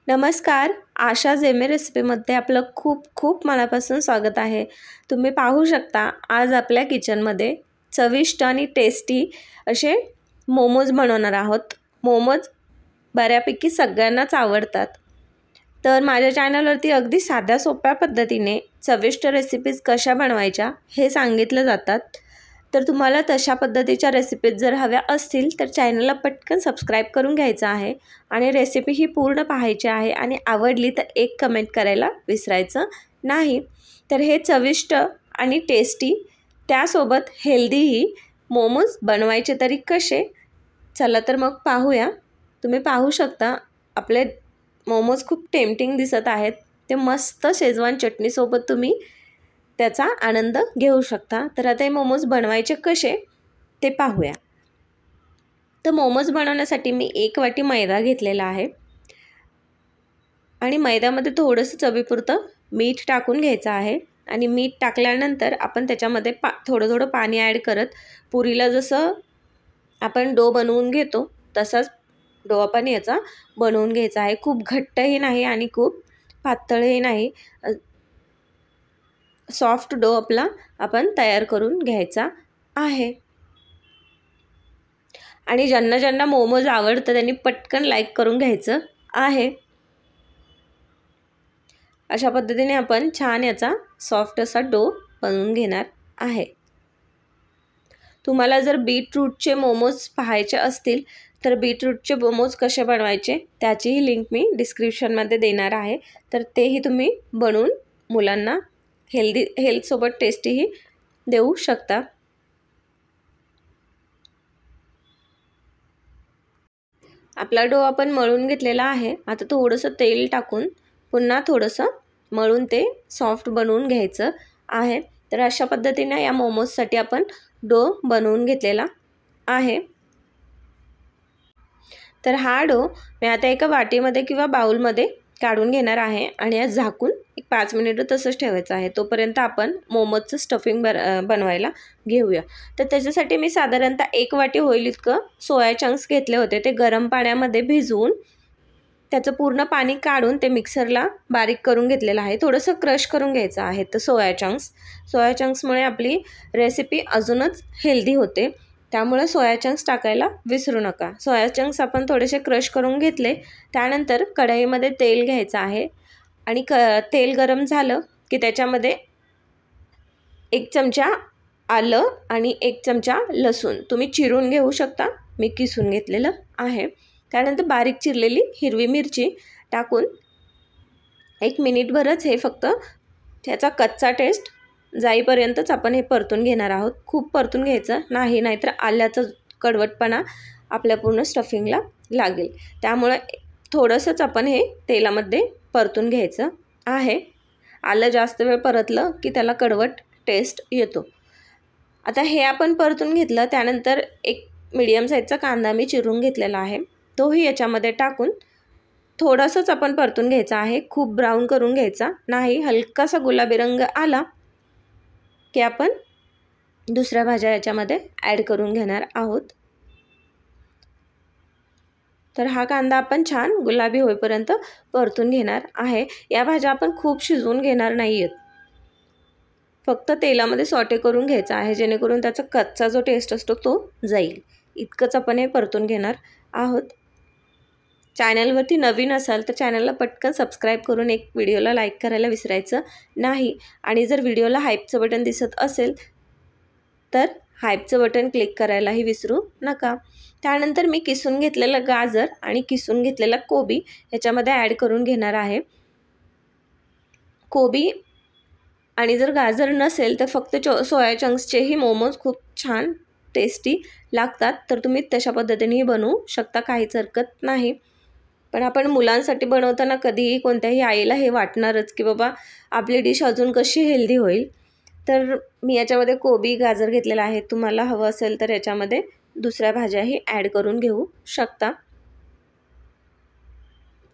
नमस्कार. आशा जेमे रेसिपीमध्ये आपलं खूप खूप मनापासून स्वागत आहे. तुम्ही पाहू शकता आज आपल्या किचनमध्ये चविष्ट आणि टेस्टी असे मोमोज बनवणार आहोत. मोमोज बऱ्यापैकी सगळ्यांनाच आवडतात. तर माझ्या चॅनलवरती अगदी साध्या सोप्या पद्धतीने चविष्ट रेसिपीज कशा बनवायच्या हे सांगितलं जातात. तर तुम्हाला तशा पद्धतीच्या रेसिपीज जर हव्या असतील तर चॅनलला पटकन सबस्क्राईब करून घ्यायचं आहे आणि रेसिपी ही पूर्ण पाहायची आहे आणि आवडली तर एक कमेंट करायला विसरायचं नाही. तर हे चविष्ट आणि टेस्टी त्यासोबत हेल्दीही मोमोज बनवायचे तरी कसे, चला तर मग पाहूया. तुम्ही पाहू शकता आपले मोमोज खूप टेम्पटिंग दिसत आहेत. ते मस्त शेजवान चटणीसोबत तुम्ही त्याचा आनंद घेऊ शकता. तर आता हे मोमोज बनवायचे कसे ते पाहूया. तर मोमोज बनवण्यासाठी मी 1 वाटी मैदा घेतलेला आहे आणि मैद्यामध्ये थोडंसं चवीपुरतं मीठ टाकून घ्यायचं आहे आणि मीठ टाकल्यानंतर आपण त्याच्यामध्ये थोडं थोडं पाणी ॲड करत पुरीला जसं आपण डो बनवून घेतो तसाच डो आपण याचा बनवून घ्यायचा आहे. खूप घट्टही नाही आणि खूप पातळही नाही, सॉफ्ट डो आपला आपण तयार करून घ्यायचा आहे. आणि ज्यांना ज्यांना मोमोज आवडतं त्यांनी पटकन लाईक करून घ्यायचं आहे. अशा पद्धतीने आपण छान याचा सॉफ्ट असा डो बनवून घेणार आहे. तुम्हाला जर बीटरूटचे मोमोज पाहायचे असतील तर बीटरूटचे मोमोज कसे बनवायचे त्याचीही लिंक मी डिस्क्रिप्शनमध्ये देणार आहे. तर तेही तुम्ही बनवून मुलांना हेल्थसोबत टेस्टीही देऊ शकता. आपला डो आपण मळून घेतलेला आहे. आता थोडंसं तेल टाकून पुन्हा थोडंसं मळून ते सॉफ्ट बनवून घ्यायचं आहे. तर अशा पद्धतीने या मोमोजसाठी आपण डो बनवून घेतलेला आहे. तर हा डो मी आता एका वाटीमध्ये किंवा बाउलमध्ये काढून घेणार आहे आणि आज झाकून 5 मिनिटं तसंच ठेवायचं आहे. तोपर्यंत आपण मोमोजचं स्टफिंग बनवायला घेऊया. तर त्याच्यासाठी मी साधारणतः 1 वाटी होईल इतकं सोया चंक्स घेतले होते. ते गरम पाण्यामध्ये भिजवून त्याचं पूर्ण पाणी काढून ते मिक्सरला बारीक करून घेतलेलं आहे. थोडंसं क्रश करून घ्यायचं आहे तर सोया चंक्समुळे आपली रेसिपी अजूनच हेल्दी होते. त्यामुळे सोया चंक्स टाकायला विसरू नका. सोया चंक्स आपण थोडेसे क्रश करून घेतले. त्यानंतर कढईमध्ये तेल घ्यायचं आहे आणि तेल गरम झालं की त्याच्यामध्ये 1 चमचा आलं आणि 1 चमचा लसूण तुम्ही चिरून घेऊ शकता. मी किसून घेतलेलं आहे. त्यानंतर बारीक चिरलेली हिरवी मिरची टाकून 1 मिनिटभरच हे फक्त त्याचा कच्चा टेस्ट जाईपर्यंतच आपण हे परतून घेणार आहोत. खूप परतून घ्यायचं नाही, नाहीतर आल्याचा कडवटपणा आपल्या पूर्ण स्टफिंगला लागेल. त्यामुळे थोडंसंच आपण हे तेलामध्ये परतून घ्यायचं आहे. आलं जास्त वेळ परतलं की त्याला कडवट टेस्ट येतो. आता हे आपण परतून घेतलं. त्यानंतर 1 मीडियम साईजचा कांदा मी चिरून घेतलेला आहे. तोही याच्यामध्ये टाकून थोडंसंच आपण परतून घ्यायचा आहे. खूप ब्राऊन करून घ्यायचा नाही. हलकासा गुलाबी रंग आला की आपण दुसऱ्या भाज्या याच्यामध्ये ॲड करून घेणार आहोत. तर हा कांदा आपण छान गुलाबी होईपर्यंत परतून घेणार आहे. या भाज्या आपण खूप शिजवून घेणार नाही आहेत, फक्त तेलामध्ये सॉटे करून घ्यायचा आहे जेणेकरून त्याचा कच्चा जो टेस्ट असतो तो जाईल. इतकंच आपण हे परतून घेणार आहोत. चॅनलवरती नवीन असाल तर चॅनलला पटकन सबस्क्राईब करून एक व्हिडिओला लाईक करायला विसरायचं नाही. आणि जर व्हिडिओला हाईपचं बटन दिसत असेल तर हाईपचं बटन क्लिक करायलाही विसरू नका. त्यानंतर मी किसून घेतलेलं गाजर आणि किसून घेतलेला कोबी ह्याच्यामध्ये ॲड करून घेणार आहे. कोबी आणि जर गाजर नसेल तर फक्त सोया चंक्सचेही मोमोज खूप छान टेस्टी लागतात. तर तुम्ही तशा पद्धतीनेही बनवू शकता, काहीच हरकत नाही. पण आपण मुलांसाठी बनवताना कधीही कोणत्याही आईला हे वाटणारच की बाबा आपली डिश अजून कशी हेल्दी होईल. तर मी याच्यामध्ये कोबी गाजर घेतलेला आहे. तुम्हाला हवं असेल तर याच्यामध्ये दुसऱ्या भाज्याही ॲड करून घेऊ शकता.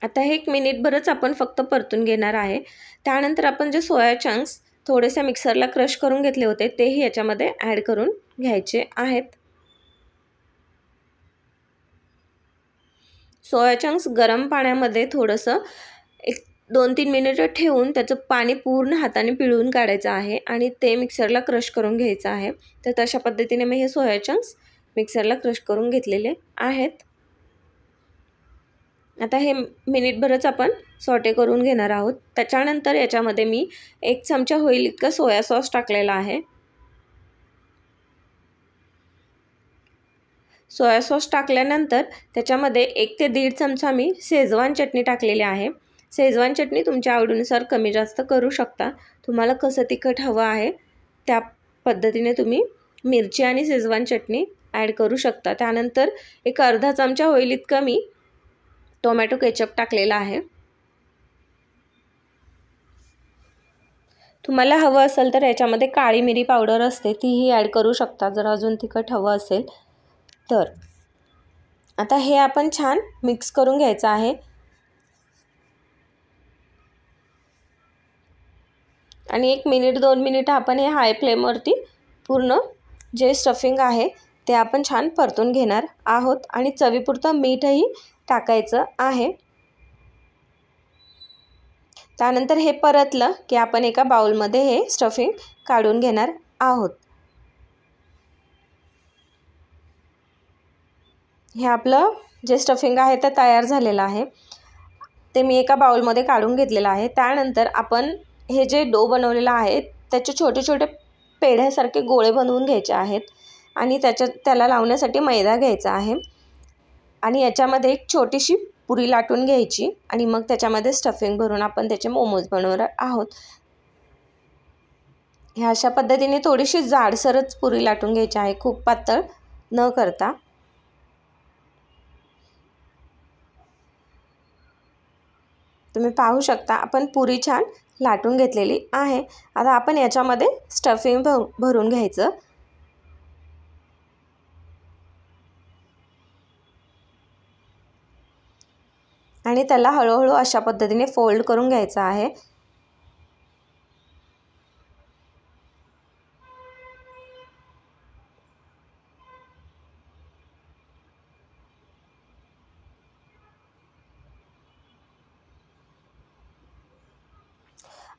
आता हे 1 मिनिटभरच आपण फक्त परतून घेणार आहे. त्यानंतर आपण जे सोया चंक्स थोडेसे मिक्सरला क्रश करून घेतले होते तेही याच्यामध्ये ॲड करून घ्यायचे आहेत. सोया चंक्स गरम पाण्यामध्ये थोडंसं 1-2-3 मिनिटं ठेवून त्याचं पाणी पूर्ण हाताने पिळून काढायचं आहे आणि ते मिक्सरला क्रश करून घ्यायचं आहे. तर तशा पद्धतीने मी हे सोया चंक्स मिक्सरला क्रश करून घेतलेले आहेत. आता हे मिनिटभरच आपण सॉटे करून घेणार आहोत. त्याच्यानंतर याच्यामध्ये मी 1 चमचा होईल इतका सोया सॉस टाकलेला आहे. सोया सॉस टाकल्यानंतर त्याच्यामध्ये 1 ते 1.5 चमचा मी शेजवान चटणी टाकलेली आहे. शेजवान चटणी तुमच्या आवडीनुसार कमी जास्त करू शकता. तुम्हाला कसं तिखट हवं आहे त्या पद्धतीने तुम्ही मिरची आणि शेजवान चटणी ॲड करू शकता. त्यानंतर 1 अर्धा चमचा होईल इतका मी टोमॅटो केचप टाकलेला आहे. तुम्हाला हवं असेल तर याच्यामध्ये काळी मिरी पावडर असते तीही ॲड करू शकता जर अजून तिखट हवं असेल तर. आता हे आपण छान मिक्स करून घ्यायचं आहे. आणि 1 मिनिट 2 मिनिट आपण हे हाय फ्लेमवरती पूर्ण जे स्टफिंग आहे ते आपण छान परतून घेणार आहोत आणि चवीपुरतं मीठही टाकायचं आहे. त्यानंतर हे परतलं की आपण एका बाउलमध्ये हे स्टफिंग काढून घेणार आहोत. हे आपलं जे स्टफिंग आहे ते तयार झालेलं आहे. ते मी एका बाउलमध्ये काढून घेतलेलं आहे. त्यानंतर आपण हे जे डो बनवलेला आहे त्याचे छोटे छोटे पेढ्यासारखे गोळे बनवून घ्यायचे आहेत आणि त्याला लावण्यासाठी मैदा घ्यायचा आहे आणि याच्यामध्ये एक छोटीशी पुरी लाटून घ्यायची आणि मग त्याच्यामध्ये स्टफिंग भरून आपण त्याचे मोमोज बनवणार आहोत. ह्या अशा पद्धतीने थोडीशी जाडसरच पुरी लाटून घ्यायची आहे, खूप पातळ न करता. तुम्ही पाहू शकता आपण पुरी छान लाटून घेतलेली आहे. आता आपण याच्यामध्ये स्टफिंग भरून घ्यायचं. आणि त्याला हळूहळू अशा पद्धतीने फोल्ड करून घ्यायचं आहे.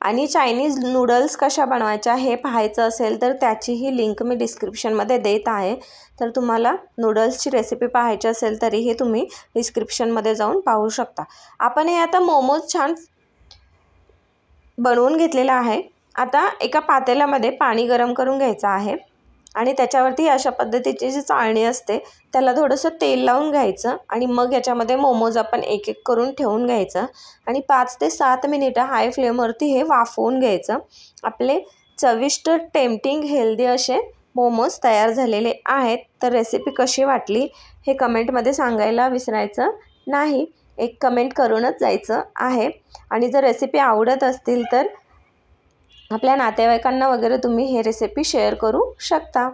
आणि चायनीज नूडल्स कशा बनवायच्या हे पाहायचं असेल तर त्याचीही लिंक मी डिस्क्रिप्शनमध्ये देत आहे. तर तुम्हाला नूडल्सची रेसिपी पाहायची असेल तरीही तुम्ही डिस्क्रिप्शनमध्ये जाऊन पाहू शकता. आपण हे आता मोमोज छान बनवून घेतलेलं आहे. आता एका पातेल्यामध्ये पाणी गरम करून घ्यायचं आहे आणि त्याच्यावरती अशा पद्धतीची जी चाळणी असते त्याला थोडंसं तेल लावून घ्यायचं आणि मग याच्यामध्ये मोमोज आपण एक एक करून ठेवून घ्यायचं आणि 5 ते 7 मिनिटं हाय फ्लेमवरती हे वाफवून घ्यायचं. आपले चविष्ट टेम्पटिंग हेल्दी असे मोमोज तयार झालेले आहेत. तर रेसिपी कशी वाटली हे कमेंटमध्ये सांगायला विसरायचं नाही. एक कमेंट करूनच जायचं आहे. आणि जर रेसिपी आवडत असतील तर आपल्या नातेवाईकांना वगैरे तुम्ही हे रेसिपी शेअर करू शकता.